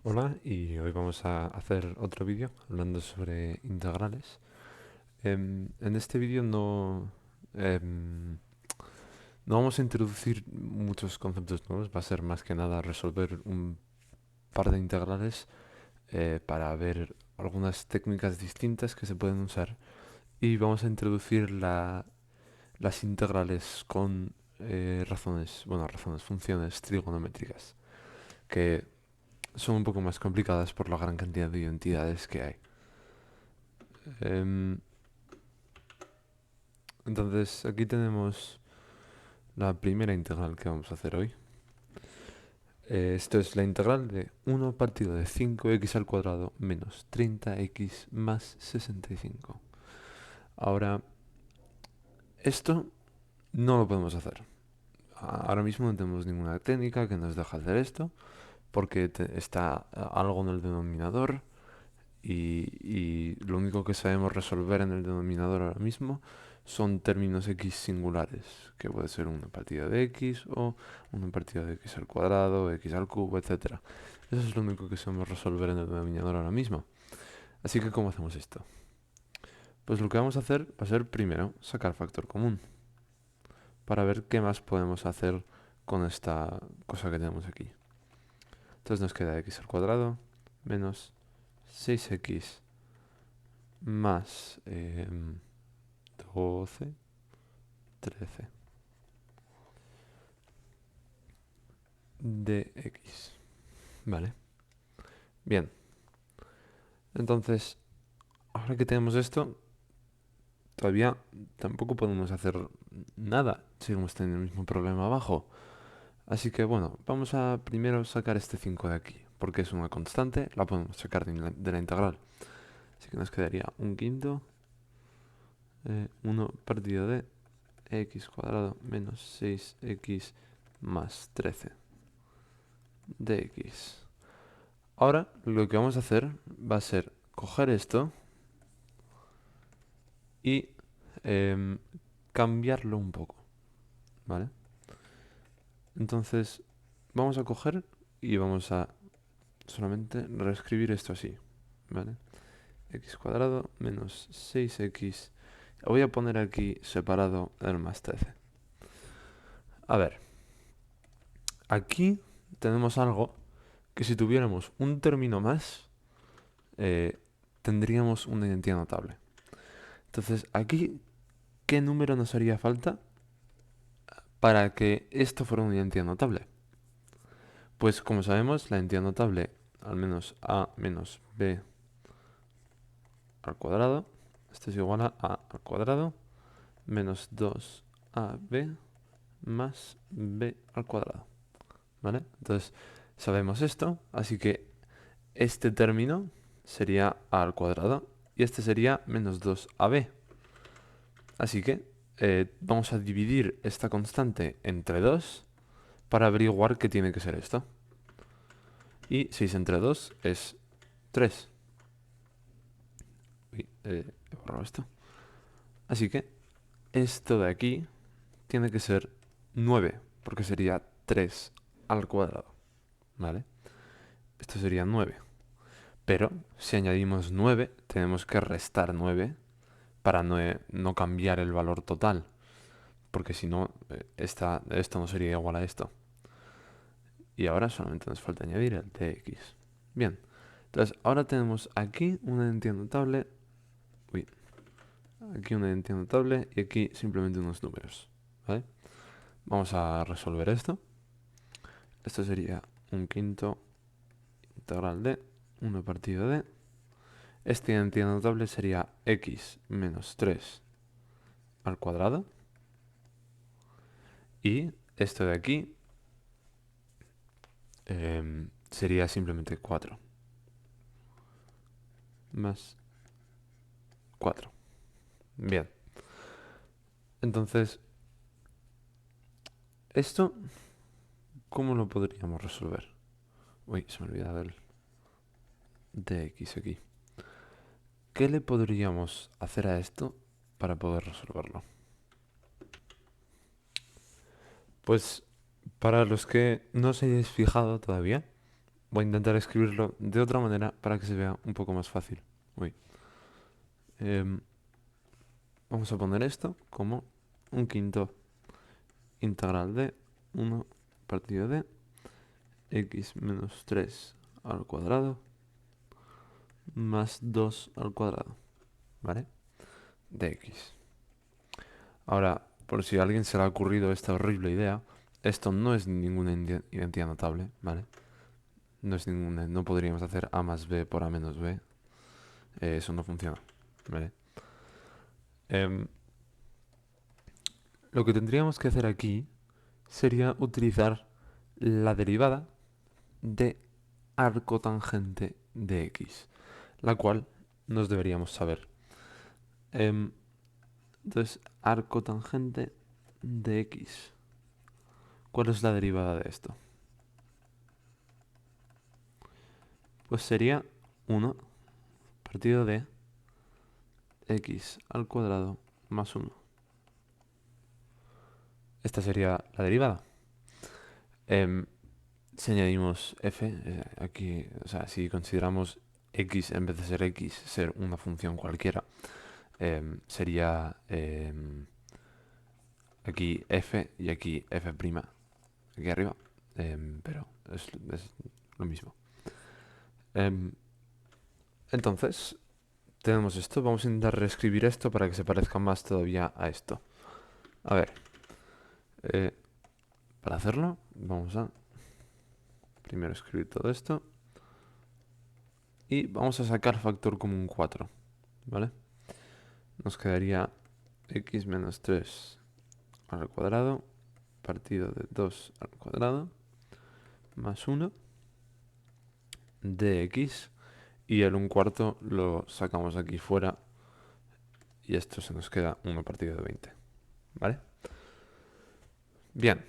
Hola, y hoy vamos a hacer otro vídeo hablando sobre integrales. En este vídeo no vamos a introducir muchos conceptos nuevos, va a ser más que nada resolver un par de integrales para ver algunas técnicas distintas que se pueden usar, y vamos a introducir las integrales con funciones trigonométricas, que son un poco más complicadas por la gran cantidad de identidades que hay. Em, entonces aquí tenemos la primera integral que vamos a hacer hoy. Esto es la integral de 1 partido de 5x al cuadrado menos 30x más 65. Ahora, esto no lo podemos hacer. Ahora mismo no tenemos ninguna técnica que nos deje hacer esto, porque está algo en el denominador, y lo único que sabemos resolver en el denominador ahora mismo son términos x singulares, que puede ser una partida de x o una partida de x al cuadrado, x al cubo, etcétera. Eso es lo único que sabemos resolver en el denominador ahora mismo. Así que, ¿cómo hacemos esto? Pues lo que vamos a hacer va a ser primero sacar factor común, para ver qué más podemos hacer con esta cosa que tenemos aquí. Entonces nos queda x al cuadrado menos 6x más 12, 13 de x. Vale. Bien. Entonces, ahora que tenemos esto, todavía tampoco podemos hacer nada. Seguimos teniendo el mismo problema abajo. Así que bueno, vamos a primero sacar este 5 de aquí, porque es una constante, la podemos sacar de la integral. Así que nos quedaría un quinto, 1 partido de x cuadrado menos 6x más 13 de x. Ahora lo que vamos a hacer va a ser coger esto y cambiarlo un poco, ¿vale? Entonces vamos a coger y vamos a solamente reescribir esto así, ¿vale? X cuadrado menos 6x. Voy a poner aquí separado el más 13. A ver, aquí tenemos algo que, si tuviéramos un término más, tendríamos una identidad notable. Entonces, aquí, ¿qué número nos haría falta para que esto fuera una identidad notable? Pues como sabemos, la identidad notable, al menos a menos b al cuadrado, esto es igual a al cuadrado menos 2ab más b al cuadrado, ¿vale? Entonces sabemos esto, así que este término sería a al cuadrado y este sería menos 2ab. Así que vamos a dividir esta constante entre 2 para averiguar qué tiene que ser esto. Y 6 entre 2 es 3. Uy, he borrado esto. Así que esto de aquí tiene que ser 9, porque sería 3 al cuadrado, ¿vale? Esto sería 9. Pero si añadimos 9, tenemos que restar 9 para no cambiar el valor total, porque si no, esto no sería igual a esto. Y ahora solamente nos falta añadir el dx. Bien, entonces ahora tenemos aquí una identidad notable. Uy, aquí una identidad notable y aquí simplemente unos números, ¿vale? Vamos a resolver esto. Esto sería un quinto integral de 1 partido de... Esta identidad notable sería x menos 3 al cuadrado. Y esto de aquí sería simplemente 4 más 4. Bien, entonces, ¿esto cómo lo podríamos resolver? Uy, se me ha olvidado el dx aquí. ¿Qué le podríamos hacer a esto para poder resolverlo? Pues para los que no os hayáis fijado todavía, voy a intentar escribirlo de otra manera para que se vea un poco más fácil. Uy. Em, Vamos a poner esto como un quinto integral de 1 partido de x menos 3 al cuadrado más 2 al cuadrado, ¿vale? De x. Ahora, por si a alguien se le ha ocurrido esta horrible idea, esto no es ninguna identidad notable, ¿vale? No podríamos hacer a más b por a menos b. Eso no funciona, ¿vale? Em, lo que tendríamos que hacer aquí sería utilizar la derivada de arco tangente de x, la cual nos deberíamos saber. Entonces, arco tangente de x. ¿Cuál es la derivada de esto? Pues sería 1 partido de x al cuadrado más 1. Esta sería la derivada. Si añadimos f, aquí, o sea, si consideramos x en vez de ser x, ser una función cualquiera, sería aquí f y aquí f', aquí arriba, pero es lo mismo. Entonces, tenemos esto, vamos a intentar reescribir esto para que se parezca más todavía a esto. A ver, para hacerlo, vamos a primero escribir todo esto y vamos a sacar factor común 4, ¿vale? Nos quedaría x menos 3 al cuadrado partido de 2 al cuadrado más 1 de x, y el 1/4 lo sacamos aquí fuera y esto se nos queda 1 partido de 20, ¿vale? Bien,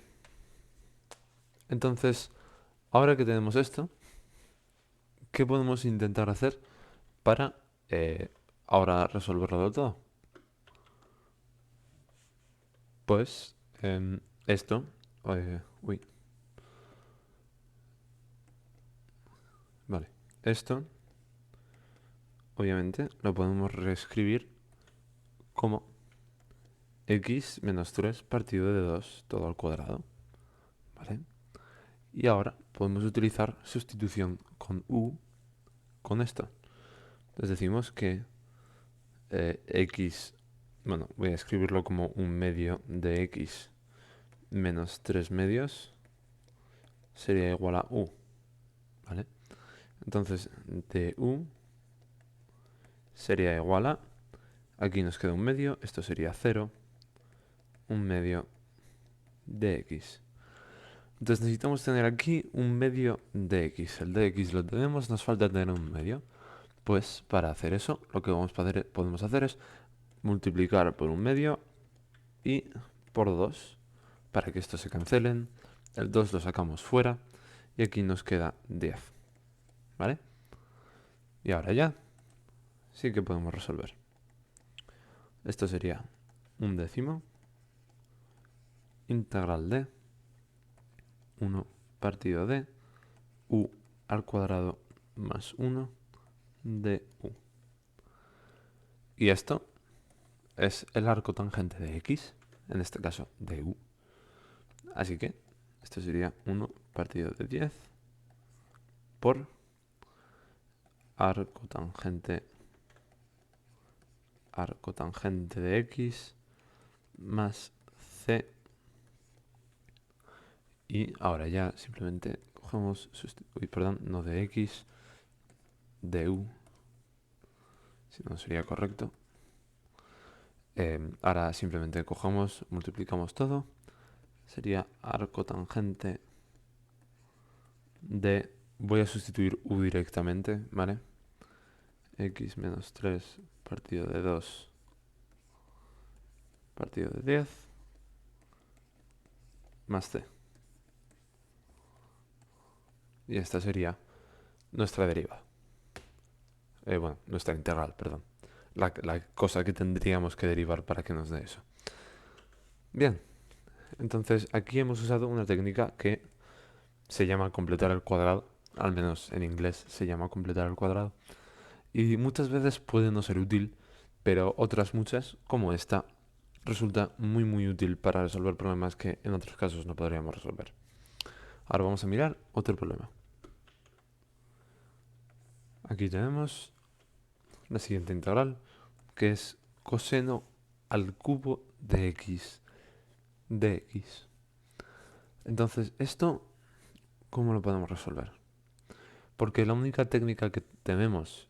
entonces, ahora que tenemos esto, ¿qué podemos intentar hacer para ahora resolverlo del todo? Pues esto, uy, vale, esto obviamente lo podemos reescribir como x menos 3 partido de 2 todo al cuadrado, ¿vale? Y ahora podemos utilizar sustitución con u con esto. Entonces decimos que x, bueno, voy a escribirlo como un medio de x menos 3 medios sería igual a u, ¿vale? Entonces de u sería igual a, aquí nos queda un medio, esto sería 0, un medio de x. Entonces necesitamos tener aquí un medio de x. El de x lo tenemos, nos falta tener un medio. Pues para hacer eso, lo que podemos hacer es multiplicar por un medio y por 2, para que estos se cancelen. El 2 lo sacamos fuera y aquí nos queda 10, ¿vale? Y ahora ya sí que podemos resolver. Esto sería un décimo integral de 1 partido de u al cuadrado más 1 de u. Y esto es el arco tangente de x, en este caso de u. Así que esto sería 1 partido de 10 por arco tangente de x más c. Y ahora ya simplemente cogemos, perdón, no de x, de u, si no sería correcto. Ahora simplemente cogemos, multiplicamos todo. Sería arco tangente de, voy a sustituir u directamente, ¿vale? X menos 3 partido de 2 partido de 10 más c. Y esta sería nuestra deriva. Bueno, nuestra integral, perdón. La cosa que tendríamos que derivar para que nos dé eso. Bien, entonces aquí hemos usado una técnica que se llama completar el cuadrado, al menos en inglés se llama completar al cuadrado. Y muchas veces puede no ser útil, pero otras muchas, como esta, resulta muy útil para resolver problemas que en otros casos no podríamos resolver. Ahora vamos a mirar otro problema. Aquí tenemos la siguiente integral, que es coseno al cubo de x de x. Entonces, ¿esto cómo lo podemos resolver? Porque la única técnica que tenemos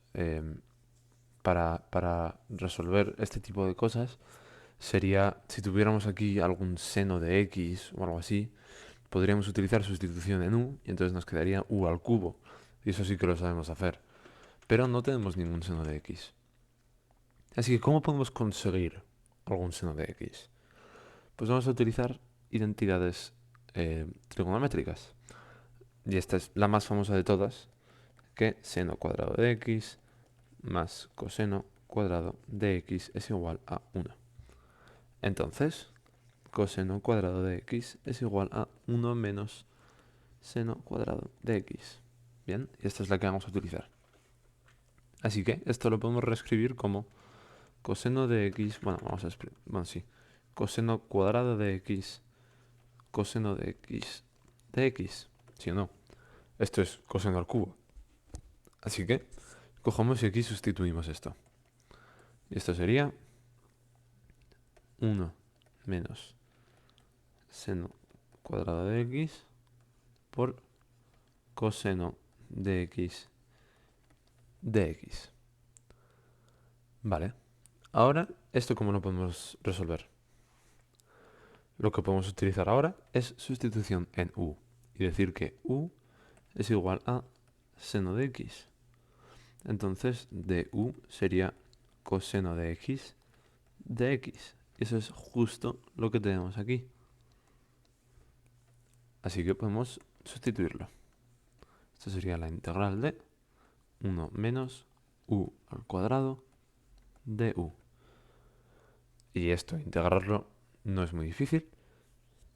para resolver este tipo de cosas sería, si tuviéramos aquí algún seno de x o algo así, podríamos utilizar sustitución en u y entonces nos quedaría u al cubo. Y eso sí que lo sabemos hacer. Pero no tenemos ningún seno de x. Así que, ¿cómo podemos conseguir algún seno de x? Pues vamos a utilizar identidades trigonométricas. Y esta es la más famosa de todas, que seno cuadrado de x más coseno cuadrado de x es igual a 1. Entonces, coseno cuadrado de x es igual a 1 menos seno cuadrado de x. Bien, y esta es la que vamos a utilizar. Así que esto lo podemos reescribir como coseno de x, coseno cuadrado de x, coseno de x de x, ¿sí o no? Esto es coseno al cubo. Así que cogemos y aquí sustituimos esto. Y esto sería 1 menos seno cuadrado de x por coseno de x de x. Vale. Ahora, ¿esto cómo lo podemos resolver? Lo que podemos utilizar ahora es sustitución en u. Y decir que u es igual a seno de x. Entonces, du sería coseno de x de x. Y eso es justo lo que tenemos aquí. Así que podemos sustituirlo. Esto sería la integral de 1 menos u al cuadrado de u. Y esto, integrarlo, no es muy difícil.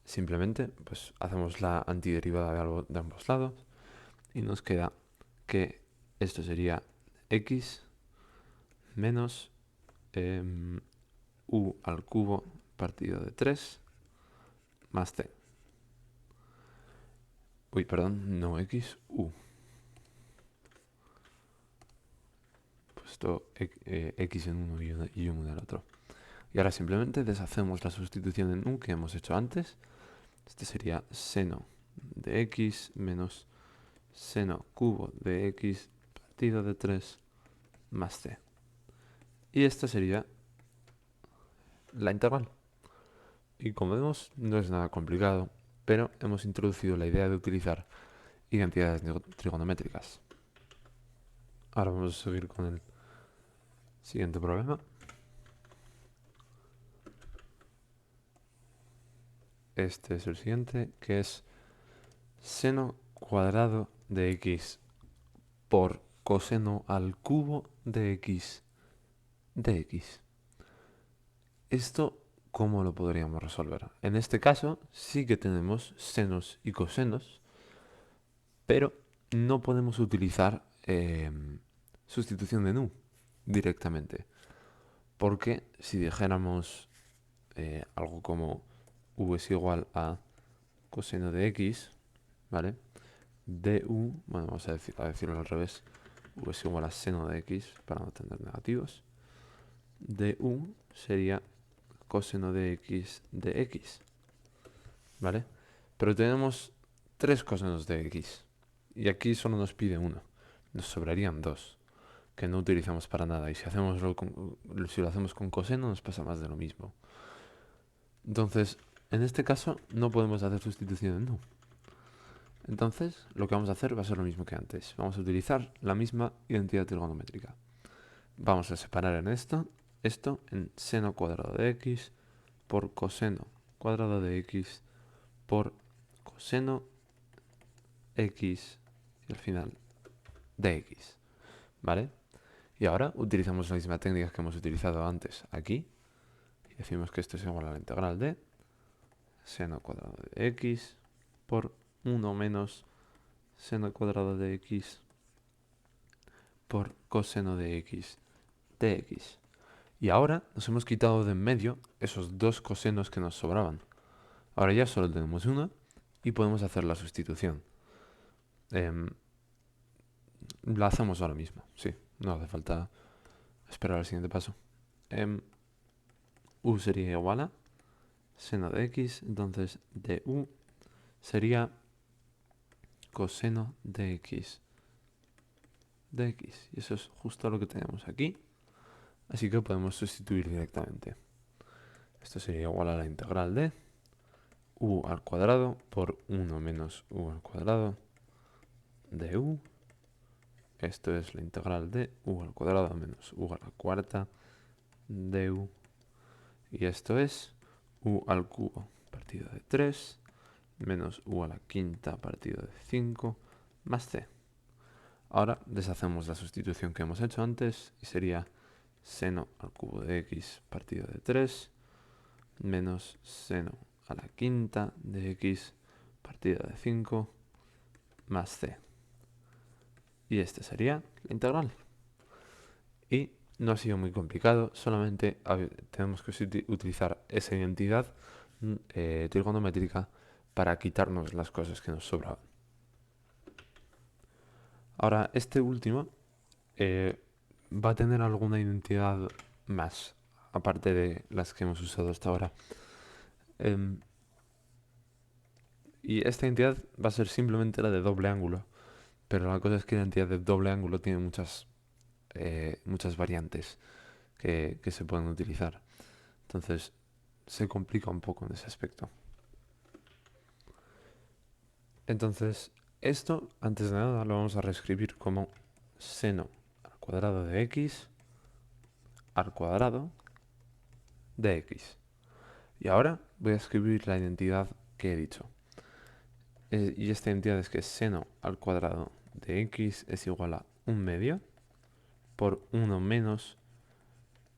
Simplemente pues hacemos la antiderivada de ambos lados y nos queda que esto sería x menos u al cubo partido de 3 más c. Uy, perdón, no x, u. Puesto x en uno y uno en el otro. Y ahora simplemente deshacemos la sustitución en u que hemos hecho antes. Este sería seno de x menos seno cubo de x partido de 3 más c. Y esta sería la integral. Y como vemos, no es nada complicado, pero hemos introducido la idea de utilizar identidades trigonométricas. Ahora vamos a seguir con el siguiente problema. Este es el siguiente, que es seno cuadrado de x por coseno al cubo de x de x. Esto, ¿cómo lo podríamos resolver? En este caso, sí que tenemos senos y cosenos, pero no podemos utilizar sustitución de nu directamente. Porque si dijéramos algo como u es igual a coseno de x, ¿vale? Du, bueno, vamos a decirlo al revés, u es igual a seno de x para no tener negativos. Du sería coseno de x de x, ¿vale? Pero tenemos tres cosenos de x y aquí solo nos pide uno, nos sobrarían dos que no utilizamos para nada y si lo hacemos con coseno nos pasa más de lo mismo. Entonces, en este caso no podemos hacer sustitución en nu. Entonces, lo que vamos a hacer va a ser lo mismo que antes. Vamos a utilizar la misma identidad trigonométrica. Vamos a separar en esto en seno cuadrado de x por coseno cuadrado de x por coseno x y al final de x. ¿Vale? Y ahora utilizamos la misma técnica que hemos utilizado antes aquí. Y decimos que esto es igual a la integral de seno cuadrado de x por 1 menos seno al cuadrado de x por coseno de x de x. Y ahora nos hemos quitado de en medio esos dos cosenos que nos sobraban. Ahora ya solo tenemos uno y podemos hacer la sustitución. La hacemos ahora mismo, sí, no hace falta esperar al siguiente paso. U sería igual a seno de x, entonces du sería coseno de x de x. Y eso es justo lo que tenemos aquí. Así que podemos sustituir directamente. Esto sería igual a la integral de u al cuadrado por 1 menos u al cuadrado de u. Esto es la integral de u al cuadrado menos u a la cuarta de u. Y esto es u al cubo partido de 3 menos u a la quinta partido de 5 más c. Ahora deshacemos la sustitución que hemos hecho antes y sería seno al cubo de x partido de 3 menos seno a la quinta de x partida de 5 más c. Y este sería la integral. Y no ha sido muy complicado, solamente tenemos que utilizar esa identidad trigonométrica para quitarnos las cosas que nos sobraban. Ahora, este último va a tener alguna identidad más, aparte de las que hemos usado hasta ahora. Y esta identidad va a ser simplemente la de doble ángulo. Pero la cosa es que la identidad de doble ángulo tiene muchas variantes que se pueden utilizar. Entonces se complica un poco en ese aspecto. Entonces esto, antes de nada, lo vamos a reescribir como seno al cuadrado de x al cuadrado de x. Y ahora voy a escribir la identidad que he dicho. Y esta identidad es que seno al cuadrado de x es igual a 1 medio por 1 menos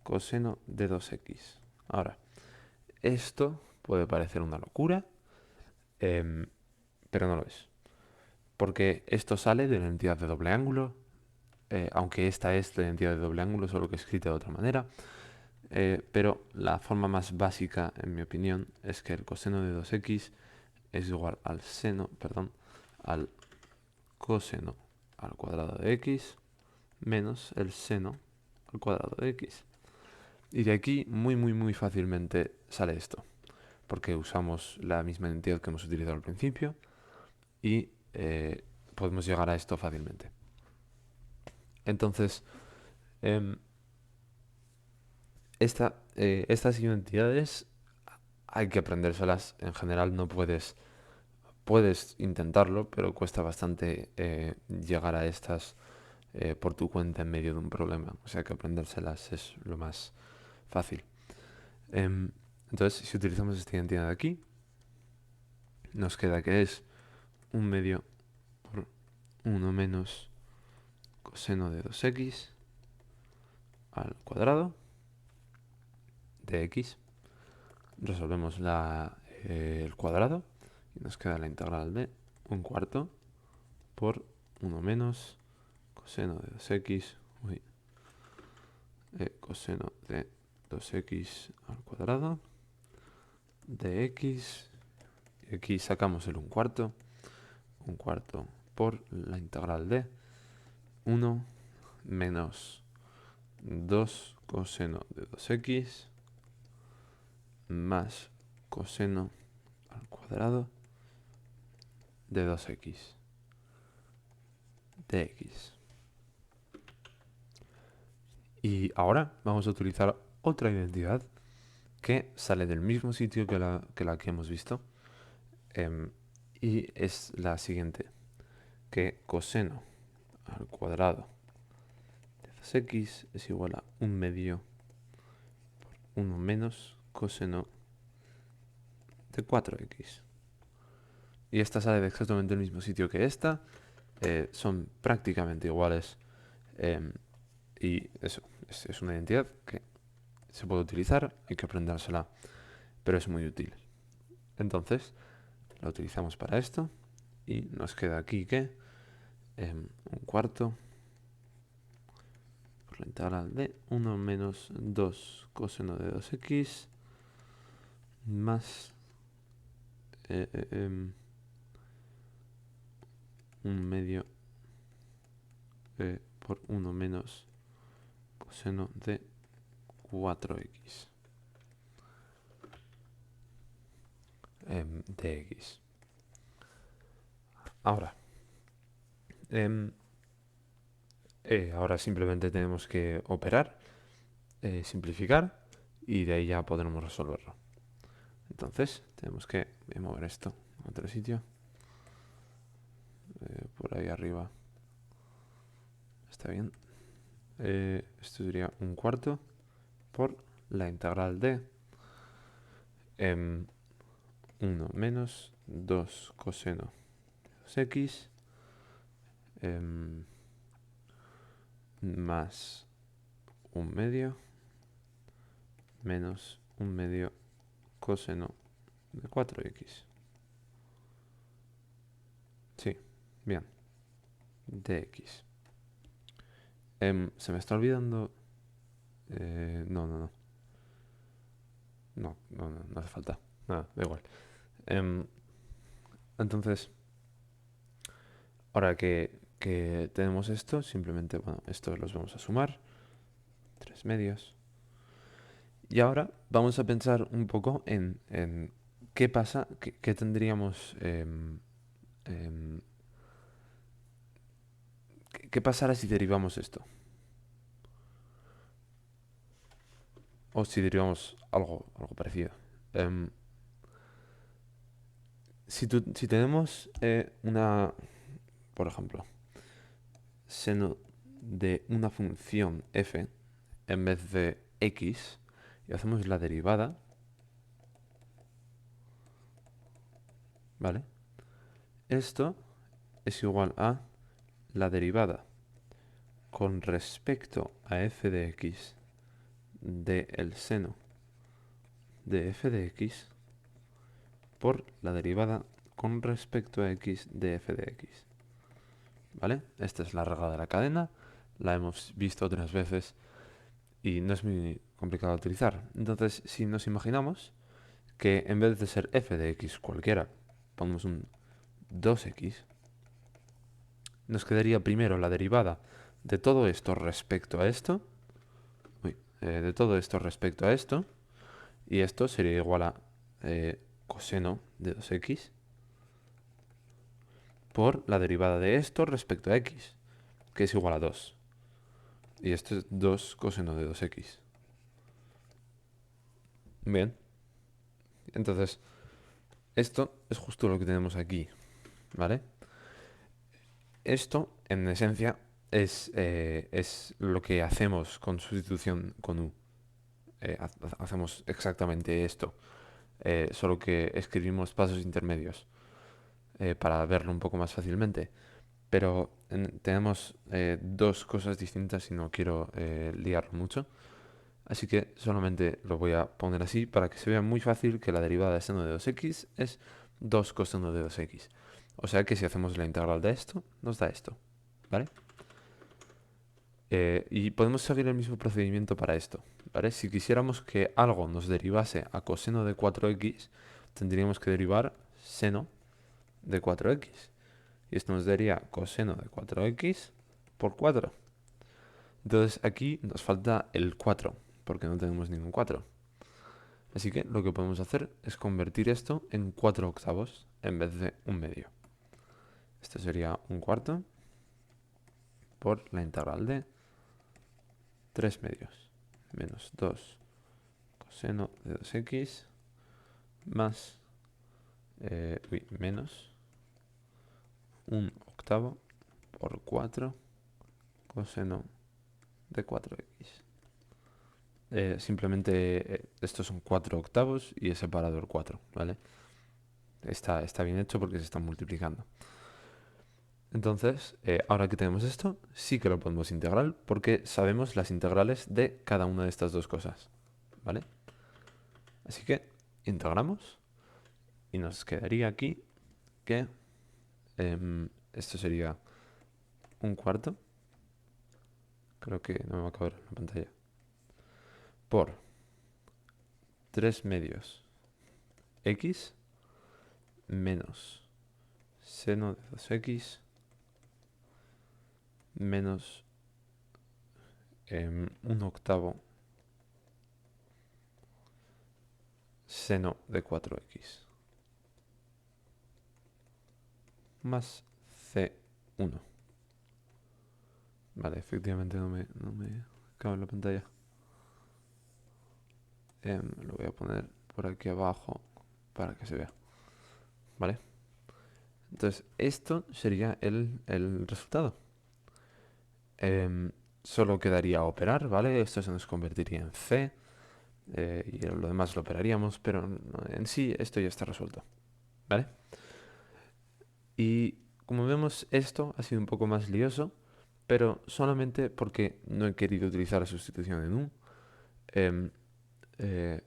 coseno de 2x. Ahora, esto puede parecer una locura, pero no lo es. Porque esto sale de la identidad de doble ángulo, aunque esta es la identidad de doble ángulo, solo que escrita de otra manera. Pero la forma más básica, en mi opinión, es que el coseno de 2x es igual al al coseno al cuadrado de x menos el seno al cuadrado de x. Y de aquí muy fácilmente sale esto, porque usamos la misma identidad que hemos utilizado al principio y podemos llegar a esto fácilmente. Entonces, estas identidades hay que aprendérselas. En general no puedes intentarlo, pero cuesta bastante llegar a estas por tu cuenta en medio de un problema. O sea que aprendérselas es lo más fácil. Entonces, si utilizamos esta identidad de aquí, nos queda que es 1 medio por 1 menos coseno de 2x al cuadrado de x. Resolvemos el cuadrado y nos queda la integral de 1/4 por 1 menos coseno de 2x, coseno de 2x al cuadrado de x. Y aquí sacamos el 1/4 por la integral de 1 menos 2 coseno de 2x más coseno al cuadrado de 2x de x. Y ahora vamos a utilizar otra identidad que sale del mismo sitio que la que hemos visto. Y es la siguiente, que coseno al cuadrado de 2x es igual a 1 medio por 1 menos coseno de 4x. Y esta sale de exactamente el mismo sitio que esta. Son prácticamente iguales. Y eso, es una identidad que se puede utilizar, hay que aprendérsela, pero es muy útil. Entonces, la utilizamos para esto y nos queda aquí que un cuarto por la integral de 1 menos 2 coseno de 2x más un medio por 1 menos coseno de 4x de x. Ahora, ahora simplemente tenemos que operar, simplificar y de ahí ya podremos resolverlo. Entonces tenemos que mover esto a otro sitio, por ahí arriba. Está bien. Esto sería un cuarto por la integral de 1 menos 2 coseno de 2x más un medio menos un medio coseno de 4x. Sí, bien. Dx. Se me está olvidando. No, no, no. No, no, no, no hace falta. Nada, da igual. Entonces, ahora que tenemos esto, simplemente, bueno, estos los vamos a sumar. 3 medios. Y ahora vamos a pensar un poco en qué pasa, qué tendríamos, qué pasará si derivamos esto. O si derivamos algo parecido. Si tenemos una, por ejemplo, seno de una función f en vez de x y hacemos la derivada, ¿vale? Esto es igual a la derivada con respecto a f de x del seno de f de x por la derivada con respecto a x de f de x. ¿Vale? Esta es la regla de la cadena, la hemos visto otras veces y no es muy complicado de utilizar. Entonces, si nos imaginamos que en vez de ser f de x cualquiera, ponemos un 2x, nos quedaría primero la derivada de todo esto respecto a esto, de todo esto respecto a esto, y esto sería igual a coseno de 2x por la derivada de esto respecto a x, que es igual a 2. Y esto es 2 coseno de 2x. Bien. Entonces, esto es justo lo que tenemos aquí, ¿vale? Esto, en esencia, es lo que hacemos con sustitución con u. Hacemos exactamente esto, solo que escribimos pasos intermedios para verlo un poco más fácilmente. Pero tenemos dos cosas distintas y no quiero liarlo mucho. Así que solamente lo voy a poner así para que se vea muy fácil que la derivada de seno de 2x es 2 coseno de 2x. O sea que si hacemos la integral de esto, nos da esto, ¿vale? Y podemos seguir el mismo procedimiento para esto, ¿vale? Si quisiéramos que algo nos derivase a coseno de 4x, tendríamos que derivar seno de 4x. Y esto nos daría coseno de 4x por 4. Entonces aquí nos falta el 4, porque no tenemos ningún 4. Así que lo que podemos hacer es convertir esto en 4 octavos en vez de un medio. Esto sería un cuarto por la integral de 3 medios menos 2 coseno de 2x más menos un octavo por 4 coseno de 4x. Simplemente estos son 4 octavos y he separado el 4, ¿vale? Está bien hecho porque se están multiplicando. Entonces, ahora que tenemos esto, sí que lo podemos integrar porque sabemos las integrales de cada una de estas dos cosas, ¿vale? Así que integramos y nos quedaría aquí que esto sería un cuarto, creo que no me va a caber en la pantalla, por 3 medios x menos seno de 2x menos 1/8 seno de 4x más c1. Vale, efectivamente no me cabe en la pantalla. Lo voy a poner por aquí abajo para que se vea. ¿Vale? Entonces, esto sería el resultado. Solo quedaría operar, ¿vale? Esto se nos convertiría en C. Y lo demás lo operaríamos, pero en sí esto ya está resuelto. ¿Vale? Y como vemos, esto ha sido un poco más lioso, pero solamente porque no he querido utilizar la sustitución en un. Em, eh,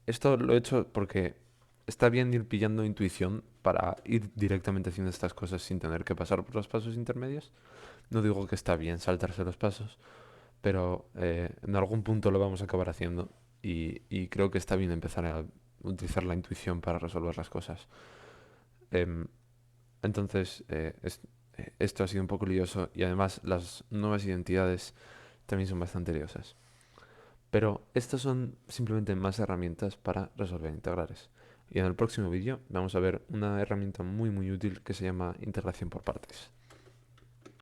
Esto lo he hecho porque está bien ir pillando intuición para ir directamente haciendo estas cosas sin tener que pasar por los pasos intermedios. No digo que está bien saltarse los pasos, pero en algún punto lo vamos a acabar haciendo y creo que está bien empezar a utilizar la intuición para resolver las cosas. Em, entonces, esto ha sido un poco lioso y además las nuevas identidades también son bastante liosas. Pero estas son simplemente más herramientas para resolver integrales. Y en el próximo vídeo vamos a ver una herramienta muy útil que se llama integración por partes.